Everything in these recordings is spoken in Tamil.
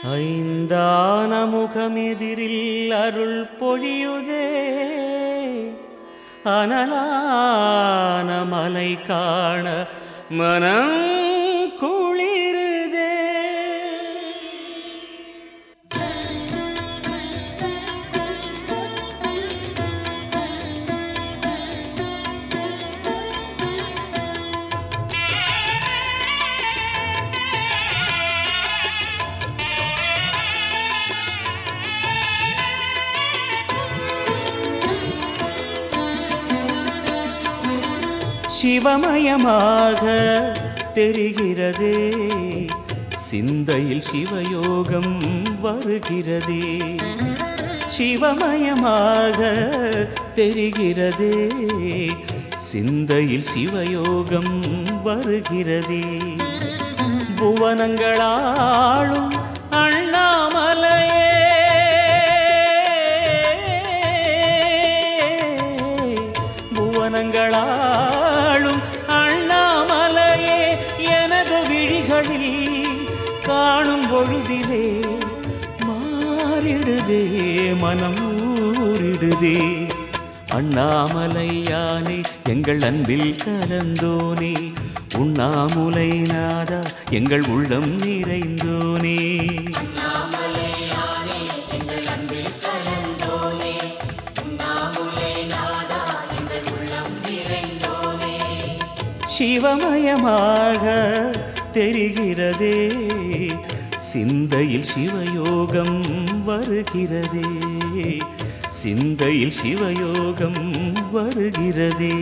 ஐந்தான முகமெதிரில் அருள் பொழியுதே, அனலான மலை காண மனம் குளிருதே. சிவமயமாக தெரிகிறதே, சிந்தையில் சிவயோகம் வருகிறதே. சிவமயமாக தெரிகிறதே, சிந்தையில் சிவயோகம் வருகிறதே. புவனங்களாளும் அண்ணாமலையே, புவனங்களாளும் அண்ணாமலையே, எனது விழிகளில் காணும் பொழுதிலே மாறிடுதே, மனம் ஊறிடுதே. அண்ணாமலையானே எங்கள் அன்பில் கலந்தோனே, உண்ணாமுலை நாதா எங்கள் உள்ளம் நிறைந்தோனே. சிவமயமாக தெரிகிறதே, சிந்தையில் சிவயோகம் வருகிறதே, சிந்தையில் சிவயோகம் வருகிறதே.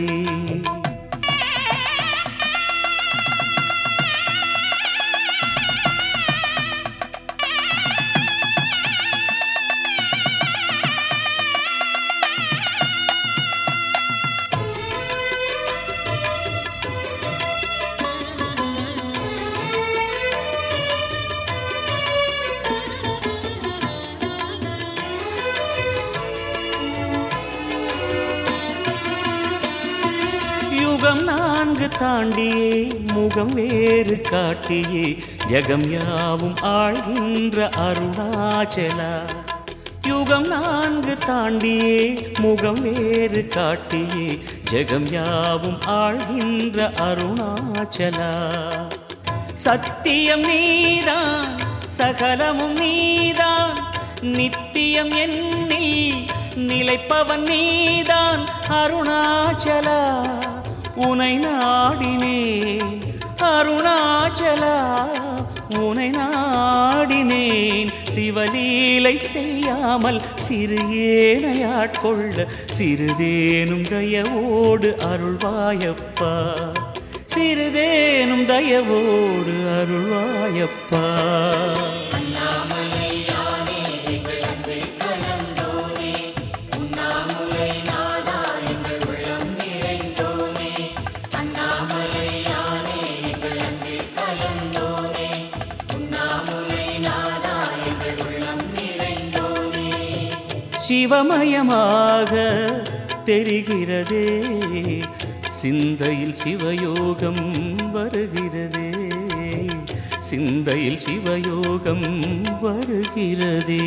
யுகம் நான்கு தாண்டியே முகம் வேறு காட்டியே, யகம் யாவும் ஆழ்கின்ற அருணாச்சலா. யுகம் நான்கு தாண்டியே முகம் வேறு காட்டியே, ஜகம் யாவும் ஆழ்கின்ற அருணாச்சலா. சத்தியம் நீதான் சகலமும் நீதான், நித்தியம் என்னில் நிலைப்பவன் நீதான் அருணாச்சலா. உனை நாடினேன் அருணாச்சலா, உனை நாடினேன். சிவலீலை செய்யாமல் சிறு ஏனையாட்கொள்ள சிறிதேனும் தயவோடு அருள்வாயப்பா, சிறிதேனும் தயவோடு அருள்வாயப்பா. சிவமயமாக தெரிகிறதே, சிந்தையில் சிவயோகம் வருகிறதே, சிந்தையில் சிவயோகம் வருகிறதே.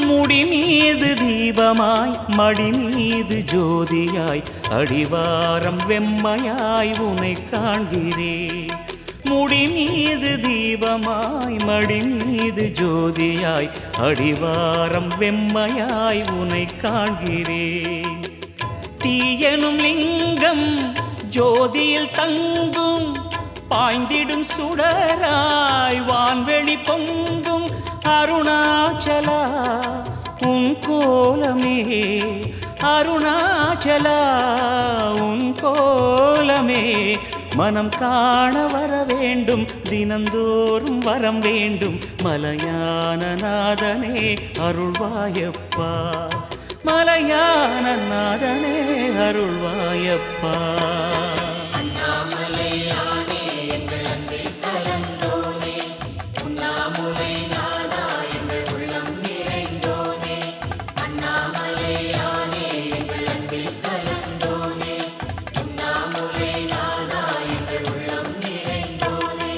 முடி மீது தீபமாய் மடி மீது ஜோதியாய், அடிவாரம் வெம்மையாய் உனை காண்கிறேன். முடி மீது தீபமாய் மடி மீது ஜோதியாய், அடிவாரம் வெம்மையாய் உனை காண்கிறேன். தீயனும் லிங்கம் ஜோதியில் தங்கும், பாய்ந்திடும் சுடராய் வான்வெளி பொங்கும் அருணாச்சலா. உன் கோலமே அருணாச்சலா, உன் கோலமே மனம் காண வர வேண்டும், தினந்தோறும் வரம் வேண்டும். மலையான நாதனே அருள்வாயப்பா, மலையான நாதனே அருள்வாயப்பா. அண்ணாமலையானே எங்கள் அன்பில் கலந்தோனே, உண்ணாமுலை நாதா எங்கள் உள்ளம் நிறைந்தோனே. அண்ணாமலையானே எங்கள் அன்பில் கலந்தோனே, உண்ணாமுலை நாதா எங்கள் உள்ளம் நிறைந்தோனே.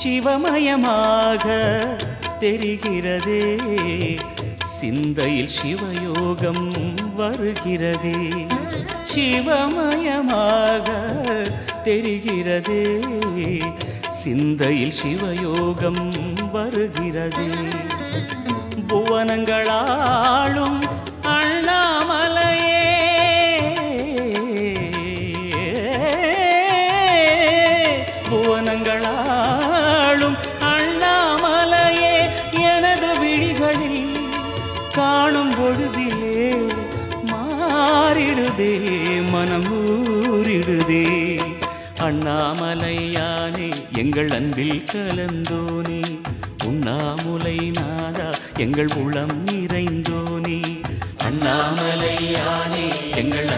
சிவமயமாக தெரிகிறதே, சிந்தையில் சிவயோகம் வருகிறதே. சிவமயமாக தெரிகிறதே, சிந்தையில் சிவயோகம் வருகிறதே. புவனங்களாளும் அண்ணாமலையே, புவனங்களாளும் அண்ணாமலையே, எனது விழிகளில் காணும் பொழுதிலே மாறிடுதே மனம் ஊறிடுதே. அண்ணாமலையானே எங்கள் அன்பில் கலந்தோனே, உண்ணாமுலை நாதா எங்கள் உளம் நிறைந்தோனே. அண்ணாமலையானே எங்கள்